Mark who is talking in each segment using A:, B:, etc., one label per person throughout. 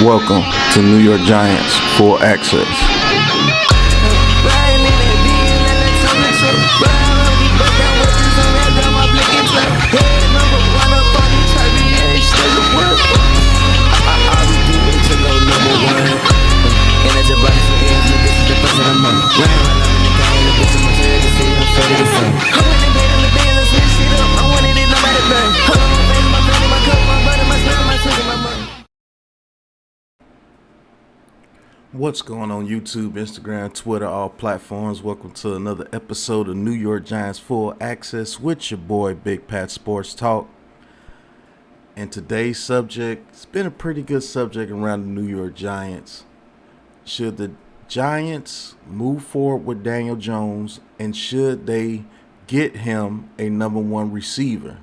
A: Welcome to New York Giants Full Access. What's going on YouTube, Instagram, Twitter, all platforms? Welcome to another episode of New York Giants Full Access with your boy Big Pat Sports Talk. And today's subject, it's been a pretty good subject around the New York Giants. Should the Giants move forward with Daniel Jones, and should they get him a number one receiver?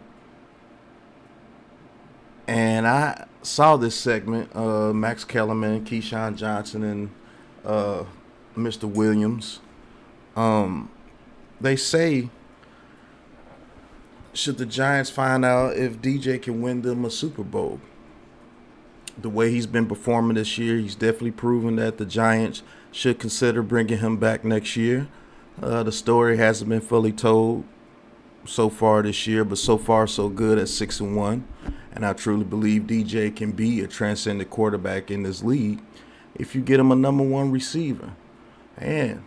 A: And I saw this segment, Max Kellerman, Keyshawn Johnson, and Mr. Williams. They say, should the Giants find out if DJ can win them a Super Bowl? The way he's been performing this year, he's definitely proven that the Giants should consider bringing him back next year. The story hasn't been fully told so far this year, but so far so good at 6-1. And I truly believe DJ can be a transcendent quarterback in this league if you get him a number one receiver. And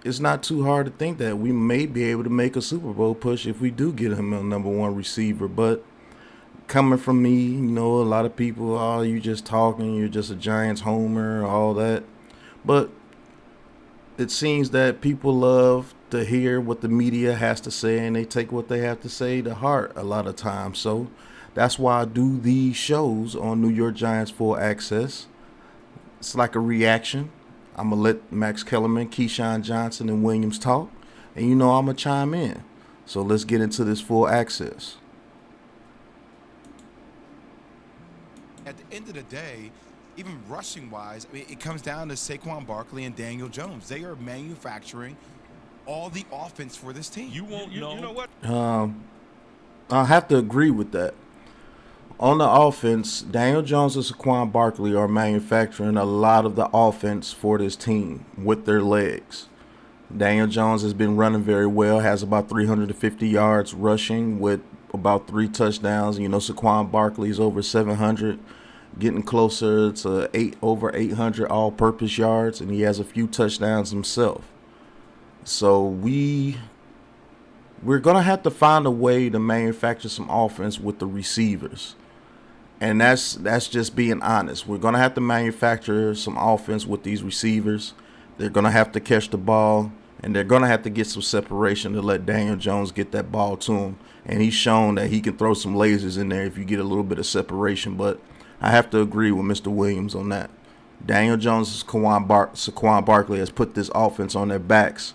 A: it's not too hard to think that we may be able to make a Super Bowl push if we do get him a number one receiver. But coming from me, you know, a lot of people, oh, you just talking, you're just a Giants homer, all that. But it seems that people love to hear what the media has to say, and they take what they have to say to heart a lot of times. So that's why I do these shows on New York Giants Full Access. It's like a reaction. I'm going to let Max Kellerman, Keyshawn Johnson, and Williams talk, and you know I'm going to chime in. So let's get into this Full Access.
B: At the end of the day, even rushing-wise, I mean, it comes down to Saquon Barkley and Daniel Jones. They are manufacturing all the offense for this team.
C: You won't know. You know what?
A: I have to agree with that. On the offense, Daniel Jones and Saquon Barkley are manufacturing a lot of the offense for this team with their legs. Daniel Jones has been running very well, has about 350 yards rushing with about 3 touchdowns. You know, Saquon Barkley's over 700, getting closer to over 800 all-purpose yards, and he has a few touchdowns himself. So we're going to have to find a way to manufacture some offense with the receivers. And that's just being honest. We're going to have to manufacture some offense with these receivers. They're going to have to catch the ball, and they're going to have to get some separation to let Daniel Jones get that ball to him. And he's shown that he can throw some lasers in there if you get a little bit of separation. But I have to agree with Mr. Williams on that. Daniel Jones and Saquon Barkley has put this offense on their backs,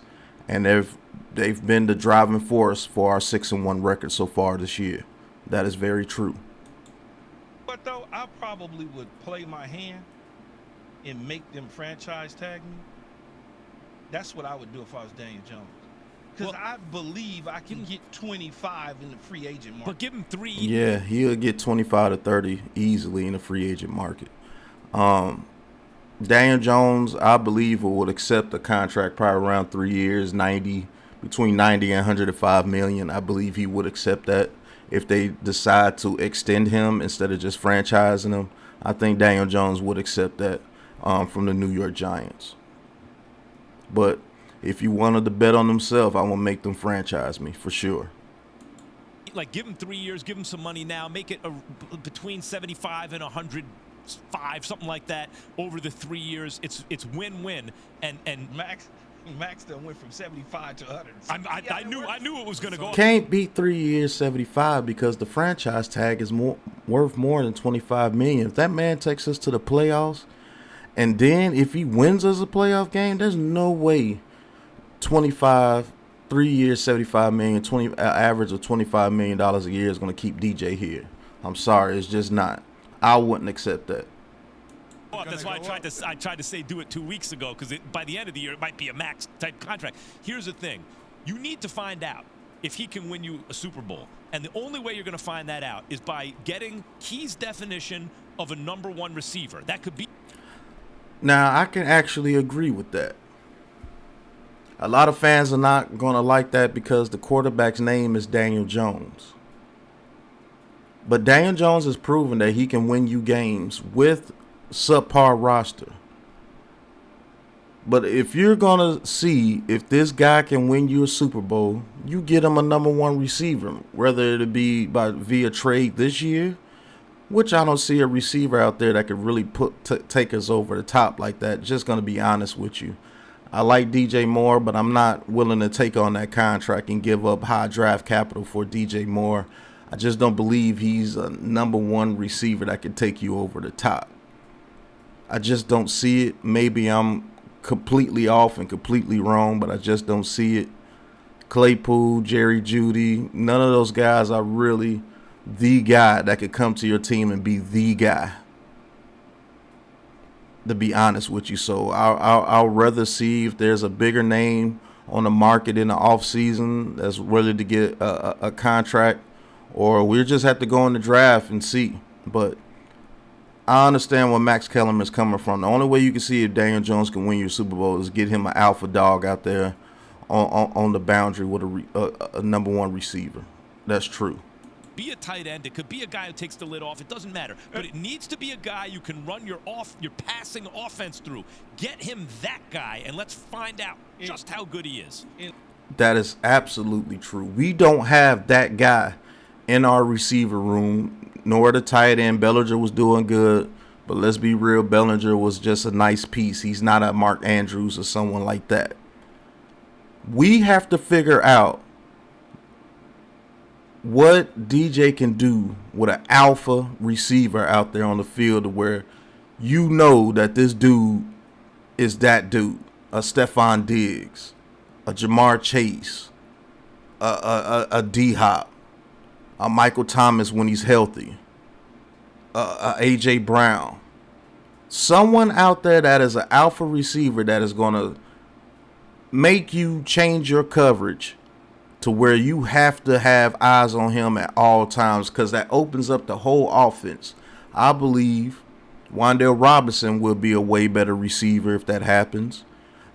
A: and they've been the driving force for our 6-1 record so far this year. That is very true.
C: But though I probably would play my hand and make them franchise tag me. That's what I would do if I was Daniel Jones. Because I believe I can get 25 in the free agent market.
D: But give him 3.
A: Yeah, he'll get 25 to 30 easily in the free agent market. Daniel Jones, I believe, would accept a contract probably around 3 years, between 90 and 105 million. I believe he would accept that if they decide to extend him instead of just franchising him. I think Daniel Jones would accept that from the New York Giants. But if you wanted to bet on themselves, I will make them franchise me for sure.
D: Like, give him 3 years, give him some money now, make it between 75 and 105, something like that over the 3 years. It's win-win. And
C: Max done went from 75 to 100.
D: I knew it was going to go.
A: Can't beat 3 years 75 because the franchise tag is worth more than 25 million. If that man takes us to the playoffs, and then if he wins us a playoff game, there's no way 3 years 75 million, average of $25 million a year is going to keep DJ here. I'm sorry, it's just not. I wouldn't accept that.
D: That's why I tried to say do it 2 weeks ago, because by the end of the year it might be a max type contract. Here's the thing: you need to find out if he can win you a Super Bowl. And the only way you're going to find that out is by getting Key's definition of a #1 receiver. That could be.
A: Now, I can actually agree with that. A lot of fans are not going to like that because the quarterback's name is Daniel Jones. But Daniel Jones has proven that he can win you games with subpar roster. But if you're going to see if this guy can win you a Super Bowl, you get him a #1 receiver, whether it be via trade this year, which I don't see a receiver out there that could really take us over the top like that. Just going to be honest with you. I like DJ Moore, but I'm not willing to take on that contract and give up high draft capital for DJ Moore. I just don't believe he's a #1 receiver that can take you over the top. I just don't see it. Maybe I'm completely off and completely wrong, but I just don't see it. Claypool, Jerry Jeudy, none of those guys are really the guy that could come to your team and be the guy, to be honest with you. So I'll rather see if there's a bigger name on the market in the offseason that's ready to get a contract, or we'll just have to go in the draft and see. But I understand where Max Kellerman is coming from. The only way you can see if Daniel Jones can win your Super Bowl is get him an alpha dog out there on the boundary with a #1 receiver. That's true.
D: Be a tight end. It could be a guy who takes the lid off. It doesn't matter. But it needs to be a guy you can run your passing offense through. Get him that guy, and let's find out just how good he is.
A: That is absolutely true. We don't have that guy in our receiver room, nor the tight end. Bellinger was doing good, but let's be real, Bellinger was just a nice piece. He's not a Mark Andrews or someone like that. We have to figure out what DJ can do with an alpha receiver out there on the field where you know that this dude is that dude. A Stephon Diggs, a Jamar Chase, a D-Hop, a Michael Thomas when he's healthy, a A.J. Brown. Someone out there that is an alpha receiver that is going to make you change your coverage to where you have to have eyes on him at all times, because that opens up the whole offense. I believe Wan'Dale Robinson will be a way better receiver if that happens.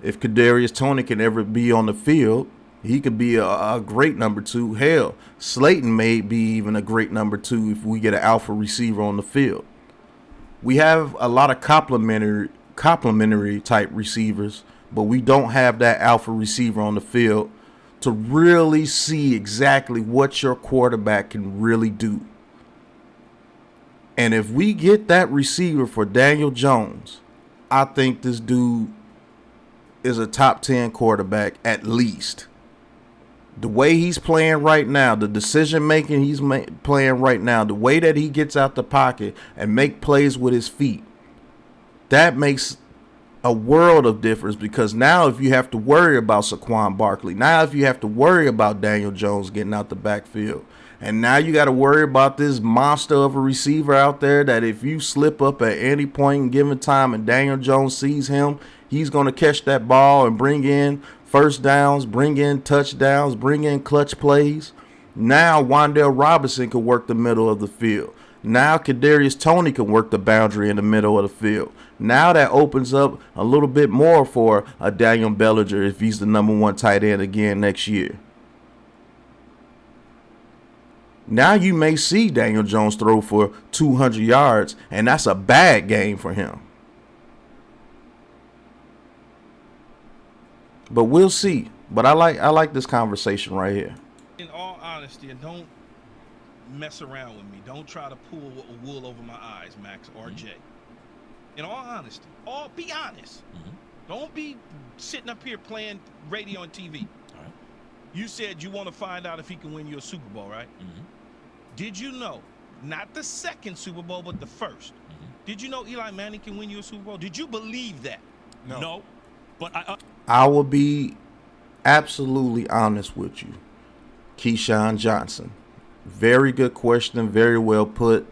A: If Kadarius Toney can ever be on the field, he could be a great #2. Hell, Slayton may be even a great #2 if we get an alpha receiver on the field. We have a lot of complementary type receivers, but we don't have that alpha receiver on the field to really see exactly what your quarterback can really do. And if we get that receiver for Daniel Jones, I think this dude is a top 10 quarterback at least. The way he's playing right now, the decision making he's playing right now, the way that he gets out the pocket and make plays with his feet, that makes a world of difference, because now if you have to worry about Saquon Barkley, now if you have to worry about Daniel Jones getting out the backfield, and now you got to worry about this monster of a receiver out there that if you slip up at any point in given time and Daniel Jones sees him, he's going to catch that ball and bring in first downs, bring in touchdowns, bring in clutch plays. Now Wan'Dale Robinson can work the middle of the field. Now Kadarius Toney can work the boundary in the middle of the field. Now that opens up a little bit more for a Daniel Bellinger if he's the #1 tight end again next year. Now you may see Daniel Jones throw for 200 yards, and that's a bad game for him. But we'll see. But I like this conversation right here.
C: In all honesty, and don't mess around with me. Don't try to pull wool over my eyes, Max or Jay. In all honesty, be honest. Don't be sitting up here playing radio and TV.
D: All right.
C: You said you want to find out if he can win you a Super Bowl, right? Did you know, not the second Super Bowl, but the first? Did you know Eli Manning can win you a Super Bowl? Did you believe that?
D: No. But
A: I will be absolutely honest with you. Keyshawn Johnson. Very good question, very well put.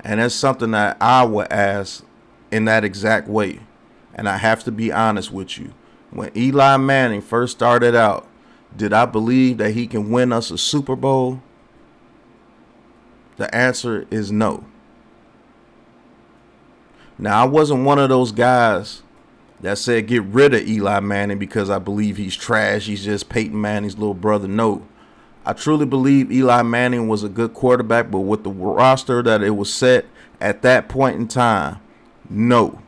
A: And that's something that I would ask in that exact way. And I have to be honest with you. When Eli Manning first started out, Did I believe that he can win us a Super Bowl? The answer is no. Now, I wasn't one of those guys that said get rid of Eli Manning because I believe he's trash. He's just Peyton Manning's little brother. No. I truly believe Eli Manning was a good quarterback, but with the roster that it was set at that point in time, no.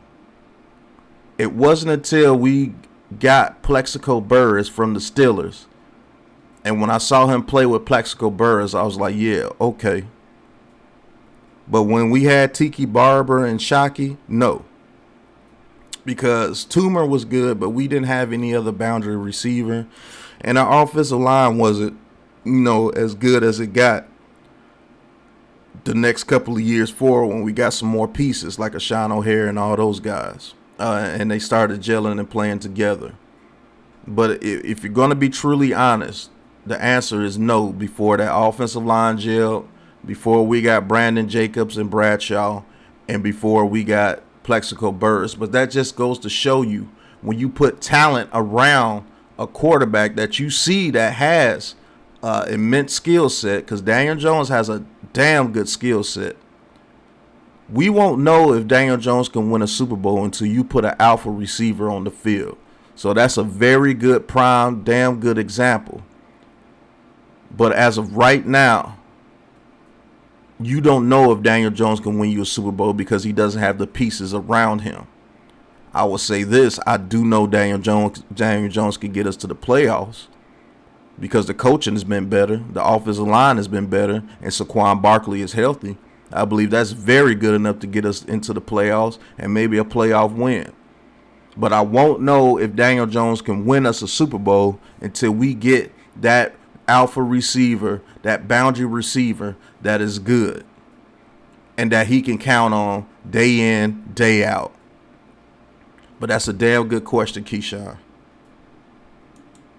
A: It wasn't until we got Plexico Burress from the Steelers, and when I saw him play with Plexico Burress, I was like, yeah, okay. But when we had Tiki Barber and Shockey, no. Because Toomer was good, but we didn't have any other boundary receiver. And our offensive line wasn't, as good as it got the next couple of years forward when we got some more pieces like a Sean O'Hare and all those guys. And they started gelling and playing together. But if you're going to be truly honest, the answer is no before that offensive line gelled, before we got Brandon Jacobs and Bradshaw, and before we got Plexico Burress. But that just goes to show you when you put talent around a quarterback that you see that has immense skill set, because Daniel Jones has a damn good skill set. We won't know if Daniel Jones can win a Super Bowl until you put an alpha receiver on the field. So that's a very good prime, damn good example. But as of right now, you don't know if Daniel Jones can win you a Super Bowl because he doesn't have the pieces around him. I will say this, I do know Daniel Jones can get us to the playoffs because the coaching has been better, the offensive line has been better, and Saquon Barkley is healthy. I believe that's very good enough to get us into the playoffs and maybe a playoff win. But I won't know if Daniel Jones can win us a Super Bowl until we get that alpha receiver, that boundary receiver that is good and that he can count on day in, day out. But that's a damn good question, Keyshawn.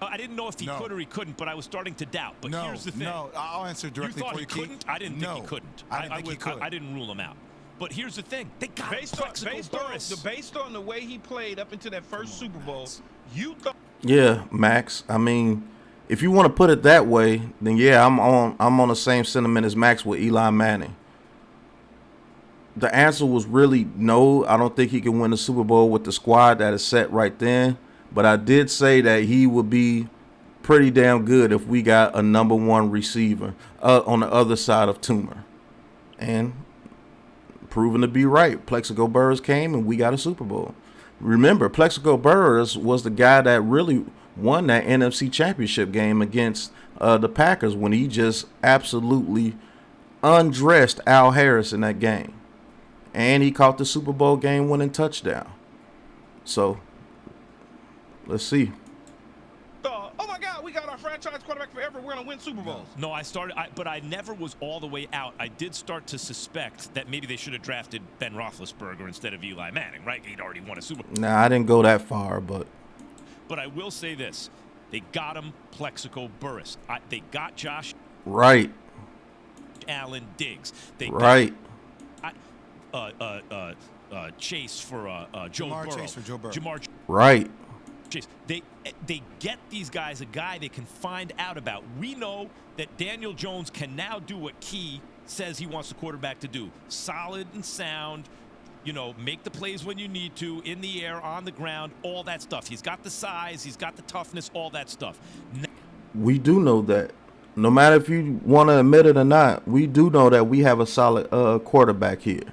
D: I didn't know if he could or he couldn't, but I was starting to doubt. But here's the thing.
B: No, I'll answer directly for you,
D: he couldn't? I didn't think he couldn't.
B: I didn't think he could.
D: I didn't rule him out. But here's the thing. They got
C: based on the way he played up into that first Super Bowl, you thought.
A: Yeah, Max. I mean, if you want to put it that way, then yeah, I'm on the same sentiment as Max with Eli Manning. The answer was really no. I don't think he can win the Super Bowl with the squad that is set right then. But I did say that he would be pretty damn good if we got a number one receiver on the other side of Toomer. And proven to be right. Plexico Burress came and we got a Super Bowl. Remember, Plexico Burress was the guy that really won that NFC Championship game against the Packers when he just absolutely undressed Al Harris in that game. And he caught the Super Bowl game-winning touchdown. So, let's see.
C: Oh my God, we got our franchise quarterback forever. We're gonna win Super Bowls.
D: No, but I never was all the way out. I did start to suspect that maybe they should have drafted Ben Roethlisberger instead of Eli Manning, right? He'd already won a Super Bowl.
A: Nah, I didn't go that far, but
D: I will say this: they got him Plexico Burress. They got Josh Allen Diggs. They got Chase for Joe Burrow.
B: Chase for Joe Burrow.
D: Chase. They get these guys a guy they can find out about. We know that Daniel Jones can now do what Key says he wants the quarterback to do. Solid and sound, make the plays when you need to, in the air, on the ground, all that stuff. He's got the size, he's got the toughness, all that stuff.
A: We do know that. No matter if you want to admit it or not, we do know that we have a solid quarterback here.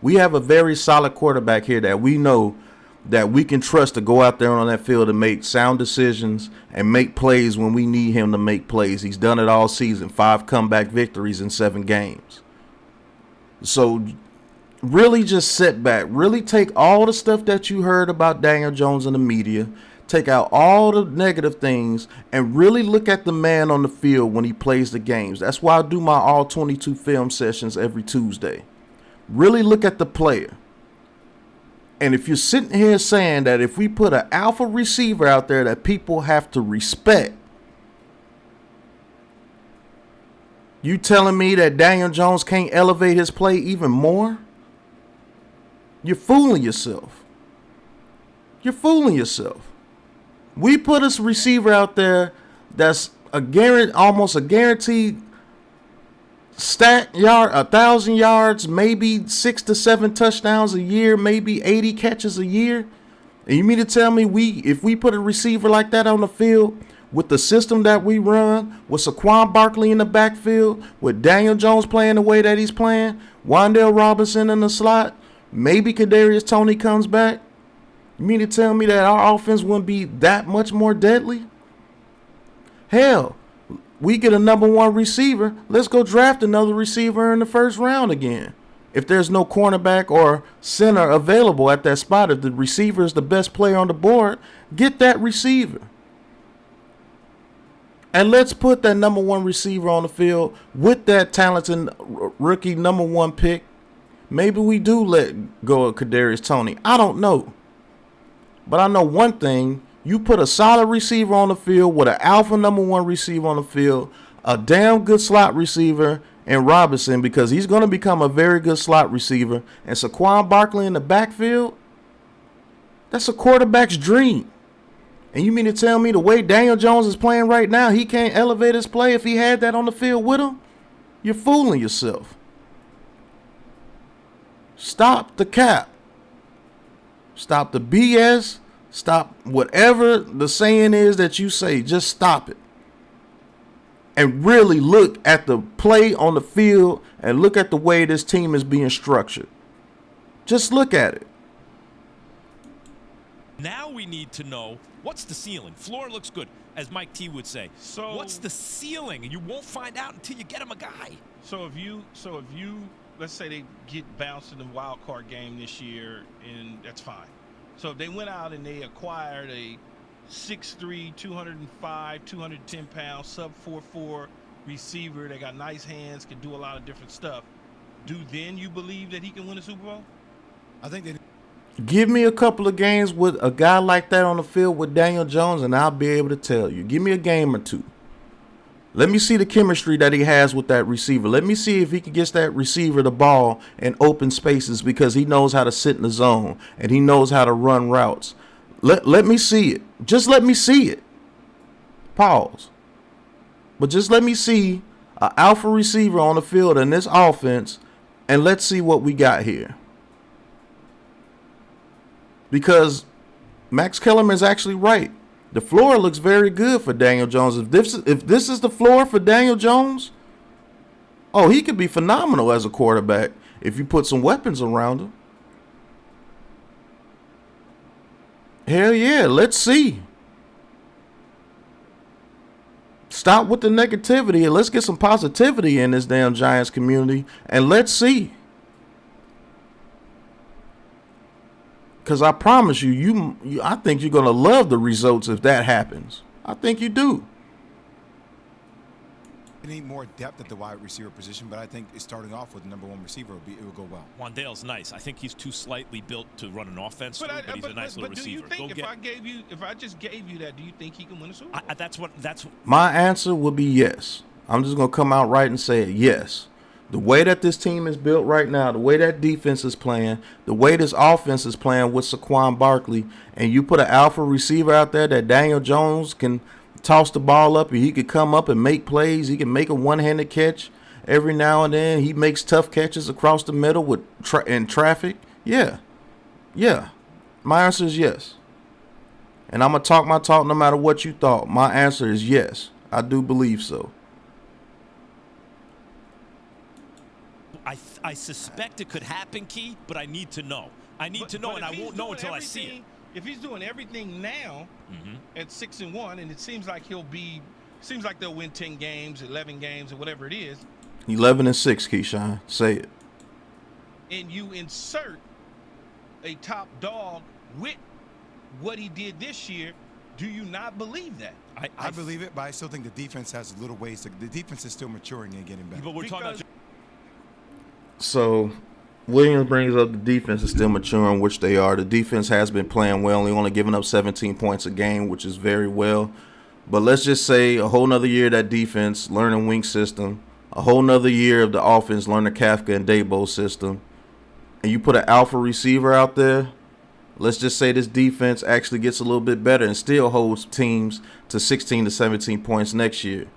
A: We have a very solid quarterback here that we know that we can trust to go out there on that field and make sound decisions and make plays when we need him to make plays. He's done it all season, 5 comeback victories in 7 games. So really just sit back, really take all the stuff that you heard about Daniel Jones in the media, take out all the negative things, and really look at the man on the field when he plays the games. That's why I do my all 22 film sessions every Tuesday. Really look at the player. And if you're sitting here saying that if we put an alpha receiver out there that people have to respect, you telling me that Daniel Jones can't elevate his play even more? You're fooling yourself. You're fooling yourself. We put a receiver out there that's almost a guaranteed stat yard, 1,000 yards, maybe 6 to 7 touchdowns a year, maybe 80 catches a year. And you mean to tell me if we put a receiver like that on the field with the system that we run, with Saquon Barkley in the backfield, with Daniel Jones playing the way that he's playing, Wan'Dale Robinson in the slot, maybe Kadarius Toney comes back, you mean to tell me that our offense wouldn't be that much more deadly? Hell, we get a number 1 receiver, let's go draft another receiver in the first round again. If there's no cornerback or center available at that spot, if the receiver is the best player on the board, get that receiver. And let's put that number 1 receiver on the field with that talented rookie number 1 pick. Maybe we do let go of Kadarius Toney. I don't know. But I know one thing. You put a solid receiver on the field with an alpha number 1 receiver on the field, a damn good slot receiver in Robinson, because he's going to become a very good slot receiver, and Saquon Barkley in the backfield, that's a quarterback's dream. And you mean to tell me the way Daniel Jones is playing right now, he can't elevate his play if he had that on the field with him? You're fooling yourself. Stop the cap. Stop the BS. Stop whatever the saying is that you say. Just stop it. And really look at the play on the field and look at the way this team is being structured. Just look at it.
D: Now we need to know, what's the ceiling? Floor looks good, as Mike T would say.
C: So
D: what's the ceiling? And you won't find out until you get him a guy.
C: So if you let's say they get bounced in the wild card game this year, and that's fine. So if they went out and they acquired a 6'3", 205, 210 pound, sub 4'4" receiver, they got nice hands, can do a lot of different stuff, then you believe that he can win a Super Bowl?
B: I think they
A: Give me a couple of games with a guy like that on the field with Daniel Jones, and I'll be able to tell you. Give me a game or two. Let me see the chemistry that he has with that receiver. Let me see if he can get that receiver the ball in open spaces, because he knows how to sit in the zone and he knows how to run routes. Let me see it. Just let me see it. Pause. But just let me see an alpha receiver on the field in this offense, and let's see what we got here. Because Max Kellerman is actually right. The floor looks very good for Daniel Jones. If this is the floor for Daniel Jones, oh, he could be phenomenal as a quarterback if you put some weapons around him. Hell yeah, let's see. Stop with the negativity and let's get some positivity in this damn Giants community, and let's see. Because I promise you, I think you're going to love the results if that happens. I think you do.
B: They need more depth at the wide receiver position, but I think starting off with the number 1 receiver it would go well.
D: Wan'Dale's nice. I think he's too slightly built to run an offense, but he's a nice little receiver.
C: Do you think if I just gave you that, do you think he can win a Super Bowl?
D: That's
A: my answer would be yes. I'm just going to come out right and say it, yes. The way that this team is built right now, the way that defense is playing, the way this offense is playing with Saquon Barkley, and you put an alpha receiver out there that Daniel Jones can toss the ball up, and he could come up and make plays. He can make a one-handed catch every now and then. He makes tough catches across the middle with in traffic. Yeah. My answer is yes. And I'm going to talk my talk no matter what you thought. My answer is yes. I do believe so.
D: I suspect it could happen, Key, but I need to know. I need to know, and I won't know until I see it.
C: If he's doing everything now at 6-1, and it seems like they'll win 10 games, 11 games, or whatever it is.
A: 11-6, Keyshawn. Say it.
C: And you insert a top dog with what he did this year, do you not believe that?
B: I believe it, but I still think the defense has little ways. The defense is still maturing and getting better.
D: But we're talking about.
A: So Williams brings up the defense is still maturing, which they are. The defense has been playing well, only giving up 17 points a game, which is very well. But let's just say a whole nother year of that defense, learning Wink system, a whole nother year of the offense, learning Kafka and Dabo system, and you put an alpha receiver out there, let's just say this defense actually gets a little bit better and still holds teams to 16 to 17 points next year.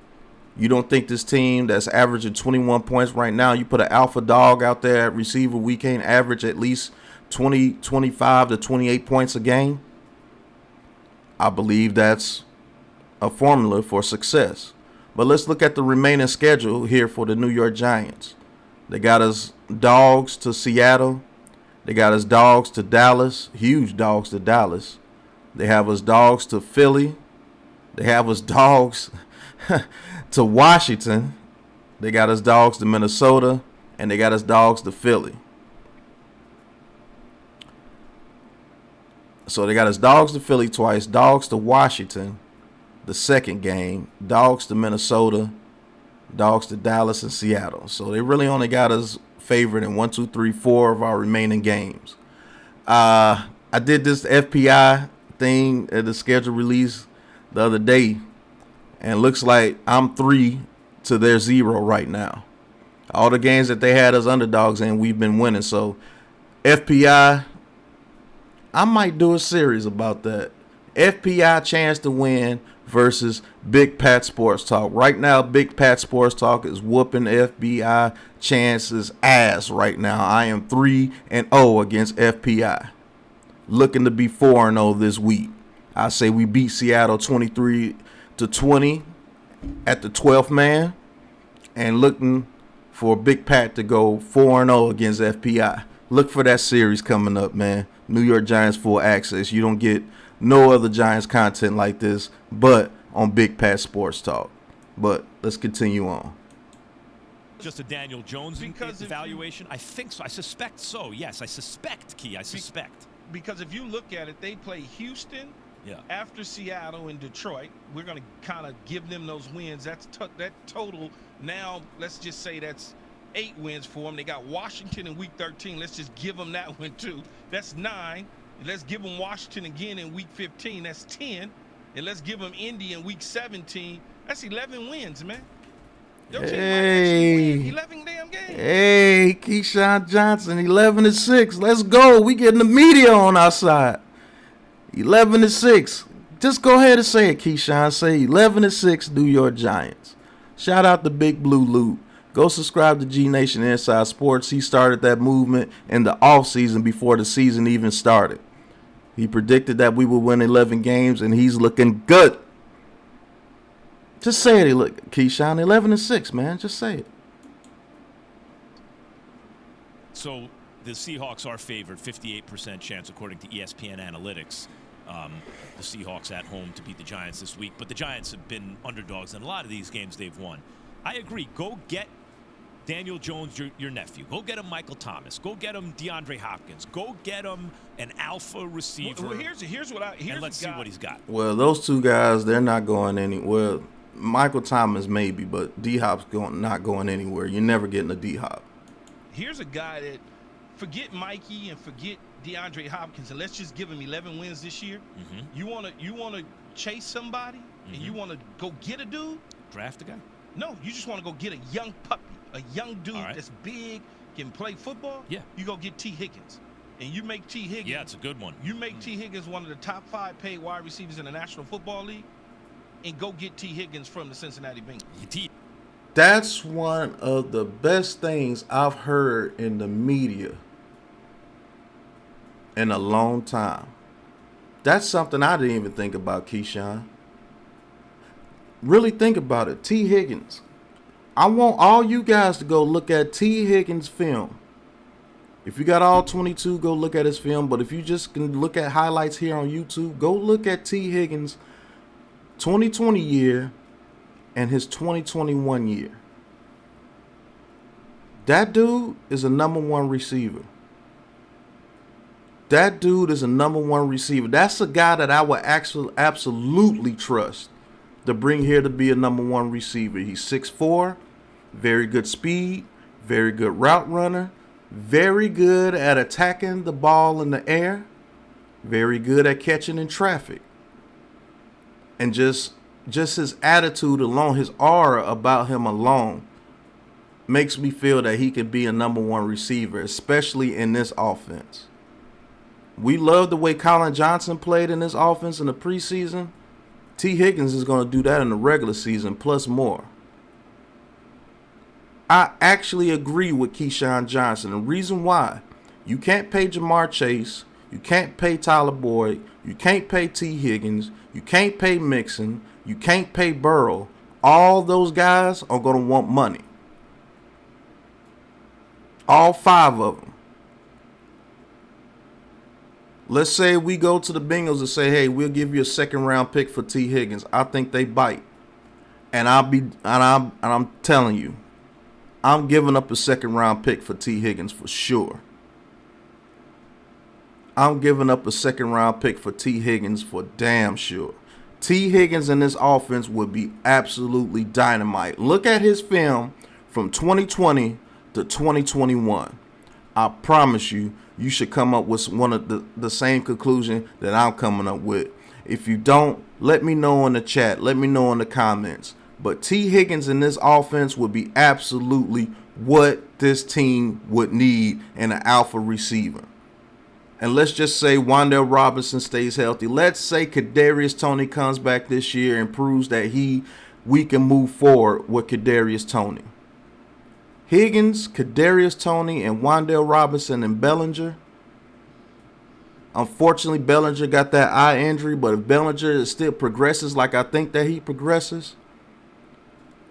A: You don't think this team that's averaging 21 points right now, you put an alpha dog out there at receiver, we can't average at least 20, 25 to 28 points a game? I believe that's a formula for success. But let's look at the remaining schedule here for the New York Giants. They got us dogs to Seattle. They got us dogs to Dallas, huge dogs to Dallas. They have us dogs to Philly. They have us dogs to Washington. They got us dogs to Minnesota. And they got us dogs to Philly. So they got us dogs to Philly twice, dogs to Washington the second game, dogs to Minnesota, dogs to Dallas and Seattle. So they really only got us favored in 1, 2, 3, 4 of our remaining games. I did this FPI thing at the schedule release the other day, and looks like I'm 3 to their 0 right now. All the games that they had us underdogs in, we've been winning. So FPI, I might do a series about that. FPI chance to win versus Big Pat Sports Talk. Right now, Big Pat Sports Talk is whooping FBI chances ass right now. I am 3-0 against FPI. Looking to be 4-0 this week. I say we beat Seattle 23-20 at the 12th man. And looking for Big Pat to go 4-0 against FPI. Look for that series coming up, man. New York Giants Full Access. You don't get no other Giants content like this but on Big Pat Sports Talk. But let's continue on.
D: Just a Daniel Jones evaluation? I think so. I suspect so. Yes, I suspect, Key. I suspect.
C: Because if you look at it, they play Houston after Seattle and Detroit. We're going to kind of give them those wins. That's that total. Now, let's just say that's 8 wins for them. They got Washington in week 13. Let's just give them that one too. That's 9. Let's give them Washington again in week 15. That's 10. And let's give them Indy in week 17. That's 11 wins, man.
A: Hey,
C: 11 damn games.
A: Hey, Keyshawn Johnson, 11-6. Let's go. We getting the media on our side. 11-6. Just go ahead and say it, Keyshawn. Say 11-6 New York Giants. Shout out to Big Blue Loop. Go subscribe to G Nation Inside Sports. He started that movement in the offseason before the season even started. He predicted that we would win 11 games, and he's looking good. Just say it, look, Keyshawn, 11-6, man. Just say it.
D: So the Seahawks are favored, 58% chance according to ESPN Analytics. The Seahawks at home to beat the Giants this week, but the Giants have been underdogs in a lot of these games they've won. I agree. Go get Daniel Jones, your nephew. Go get him Michael Thomas. Go get him DeAndre Hopkins. Go get him an alpha receiver.
C: Well, here's
D: and let's see what he's got.
A: Well, those two guys, they're not going anywhere. Michael Thomas maybe, but D-Hop's not going anywhere. You're never getting a D-Hop.
C: Here's a guy that forget Mikey and forget DeAndre Hopkins, and let's just give him 11 wins this year.
D: Mm-hmm.
C: You wanna chase somebody and you wanna go get a dude?
D: Draft a guy?
C: No, you just want to go get a young puppy, a young dude that's big, can play football.
D: Yeah.
C: You go get T. Higgins. And you make T. Higgins.
D: Yeah, it's a good one.
C: You make T. Higgins one of the top 5 paid wide receivers in the National Football League, and go get T. Higgins from the Cincinnati Bengals.
A: That's one of the best things I've heard in the media in a long time. That's something I didn't even think about, Keyshawn. Really think about it. T. Higgins. I want all you guys to go look at T. Higgins' film. If you got all 22, go look at his film. But if you just can look at highlights here on YouTube, go look at T. Higgins' 2020 year and his 2021 year. That dude is a #1 receiver. That dude is a #1 receiver. That's a guy that I would actually absolutely trust to bring here to be a #1 receiver. He's 6'4", very good speed, very good route runner, very good at attacking the ball in the air, very good at catching in traffic. And just his attitude alone, his aura about him alone, makes me feel that he could be a #1 receiver, especially in this offense. We love the way Colin Johnson played in this offense in the preseason. T. Higgins is going to do that in the regular season, plus more. I actually agree with Keyshawn Johnson. The reason why, you can't pay Jamar Chase, you can't pay Tyler Boyd, you can't pay T. Higgins, you can't pay Mixon, you can't pay Burrow. All those guys are going to want money. All 5 of them. Let's say we go to the Bengals and say, hey, we'll give you a second-round pick for T. Higgins. I think they bite. And I'm telling you, I'm giving up a second-round pick for T. Higgins for sure. I'm giving up a second-round pick for T. Higgins for damn sure. T. Higgins in this offense would be absolutely dynamite. Look at his film from 2020 to 2021. I promise you, you should come up with one of the same conclusion that I'm coming up with. If you don't, let me know in the chat. Let me know in the comments. But T. Higgins in this offense would be absolutely what this team would need in an alpha receiver. And let's just say Wan'Dale Robinson stays healthy. Let's say Kadarius Toney comes back this year and proves that we can move forward with Kadarius Toney. Higgins, Kadarius Toney, and Wan'Dale Robinson and Bellinger. Unfortunately, Bellinger got that eye injury, but if Bellinger still progresses like I think that he progresses,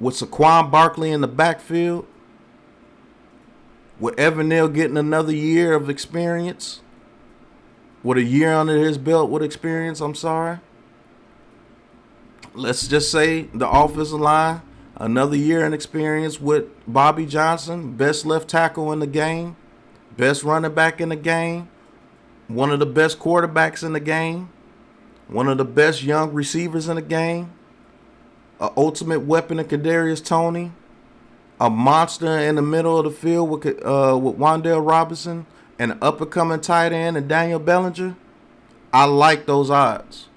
A: with Saquon Barkley in the backfield, with Evan Neal getting another year of experience, with a year under his belt with experience, let's just say the offensive line, another year in experience with Bobby Johnson, best left tackle in the game, best running back in the game, one of the best quarterbacks in the game, one of the best young receivers in the game, an ultimate weapon in Kadarius Toney, a monster in the middle of the field with Wan'Dale Robinson, and an up-and-coming tight end and Daniel Bellinger. I like those odds.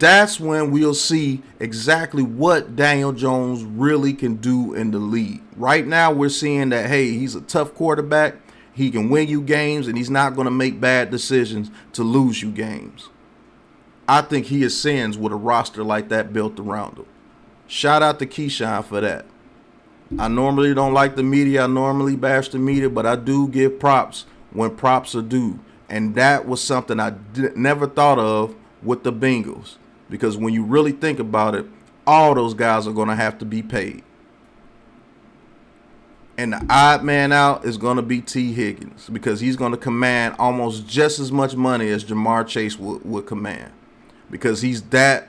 A: That's when we'll see exactly what Daniel Jones really can do in the league. Right now, we're seeing that, hey, he's a tough quarterback. He can win you games, and he's not going to make bad decisions to lose you games. I think he ascends with a roster like that built around him. Shout out to Keyshawn for that. I normally don't like the media. I normally bash the media, but I do give props when props are due. And that was something I never thought of with the Bengals. Because when you really think about it, all those guys are going to have to be paid. And the odd man out is going to be T. Higgins, because he's going to command almost just as much money as Jamar Chase would command, because he's that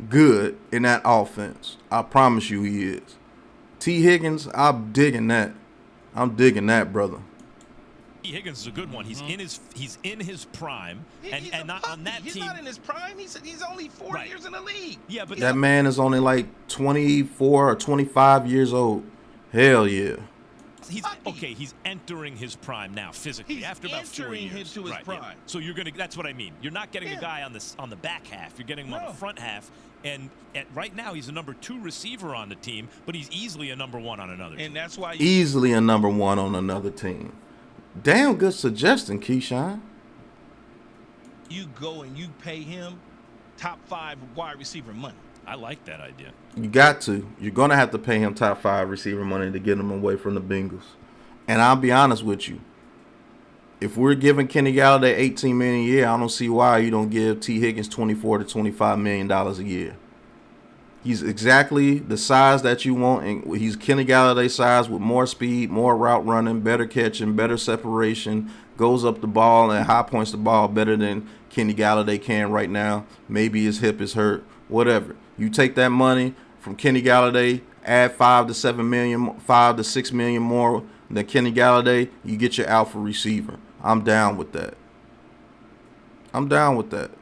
A: good in that offense. I promise you he is. T. Higgins, I'm digging that. I'm digging that, brother.
D: T. Higgins is a good one. He's in his prime, and not on that
C: he's
D: team.
C: He's not in his prime. He's only 4 years in the league.
D: Yeah, but
A: that man is only like 24 or 25 years old. Hell yeah.
D: He's entering his prime now physically.
C: He's
D: after about 4 years.
C: into his prime.
D: Yeah. So that's what I mean. You're not getting a guy on the back half. You're getting him on the front half. And right now he's a number 2 receiver on the team, but he's easily a number 1 on another team.
C: And that's why
A: easily a number 1 on another team. Damn good suggestion, Keyshawn.
C: You go and you pay him top 5 wide receiver money.
D: I like that idea.
A: You got to. You're going to have to pay him top 5 receiver money to get him away from the Bengals. And I'll be honest with you. If we're giving Kenny Galladay $18 million a year, I don't see why you don't give T. Higgins $24 to $25 million a year. He's exactly the size that you want, and he's Kenny Galladay size with more speed, more route running, better catching, better separation, goes up the ball and high points the ball better than Kenny Galladay can right now. Maybe his hip is hurt, whatever. You take that money from Kenny Galladay, add 5 to 7 million, 5 to 6 million more than Kenny Galladay, you get your alpha receiver. I'm down with that. I'm down with that.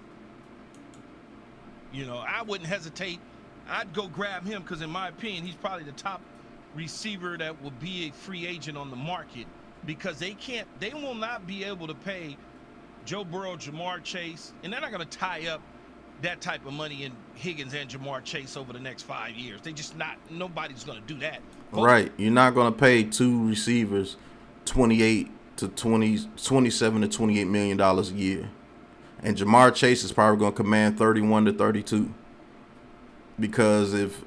C: You know, I wouldn't hesitate. I'd go grab him because, in my opinion, he's probably the top receiver that will be a free agent on the market, because they will not be able to pay Joe Burrow, Jamar Chase, and they're not going to tie up that type of money in Higgins and Jamar Chase over the next 5 years. They just nobody's going to do that.
A: Right. You're not going to pay 2 receivers $28 to 27 to 28 million dollars a year, and Jamar Chase is probably going to command 31 to 32. Because if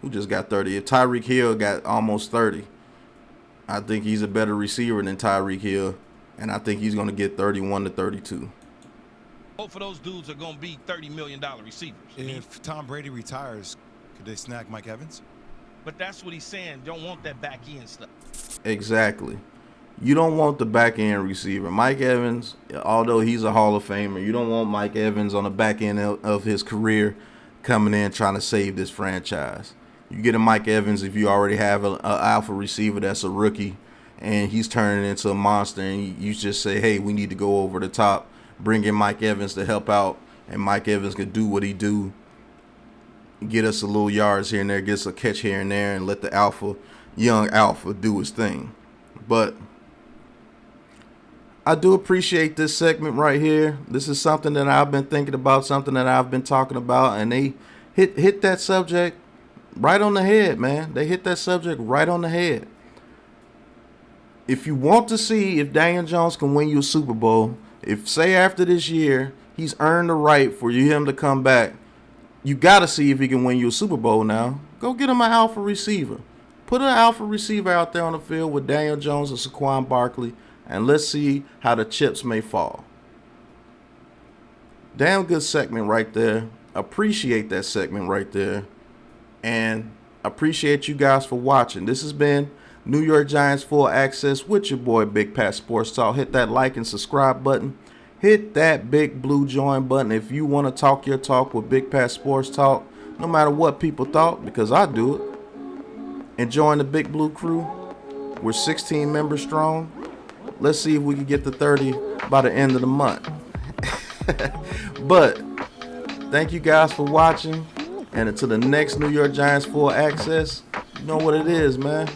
A: who just got 30? If Tyreek Hill got almost 30, I think he's a better receiver than Tyreek Hill, and I think he's going to get 31 to 32.
C: Both of those dudes are going to be $30 million receivers.
B: If Tom Brady retires, could they snag Mike Evans?
C: But that's what he's saying. Don't want that back end stuff.
A: Exactly. You don't want the back end receiver. Mike Evans, although he's a Hall of Famer, you don't want Mike Evans on the back end of his career coming in trying to save this franchise. You get a Mike Evans if you already have an alpha receiver that's a rookie and he's turning into a monster, and you just say, hey, we need to go over the top, bring in Mike Evans to help out, and Mike Evans could do what he do, get us a little yards here and there, get us a catch here and there, and let the young alpha do his thing. But I do appreciate this segment right here. This is something that I've been thinking about, something that I've been talking about, and they hit that subject right on the head, man. They hit that subject right on the head. If you want to see if Daniel Jones can win you a Super Bowl, if, say, after this year, he's earned the right for him to come back, you got to see if he can win you a Super Bowl now. Go get him an alpha receiver. Put an alpha receiver out there on the field with Daniel Jones and Saquon Barkley, and let's see how the chips may fall. Damn good segment right there. Appreciate that segment right there. And appreciate you guys for watching. This has been New York Giants Full Access with your boy Big Pat Sports Talk. Hit that like and subscribe button. Hit that big blue join button if you want to talk your talk with Big Pat Sports Talk, no matter what people thought, because I do it. And join the Big Blue crew. We're 16 members strong. Let's see if we can get to 30 by the end of the month. But thank you guys for watching. And until the next New York Giants Full Access, you know what it is, man.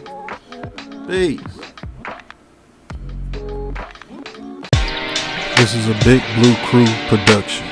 A: Peace. This is a Big Blue Crew production.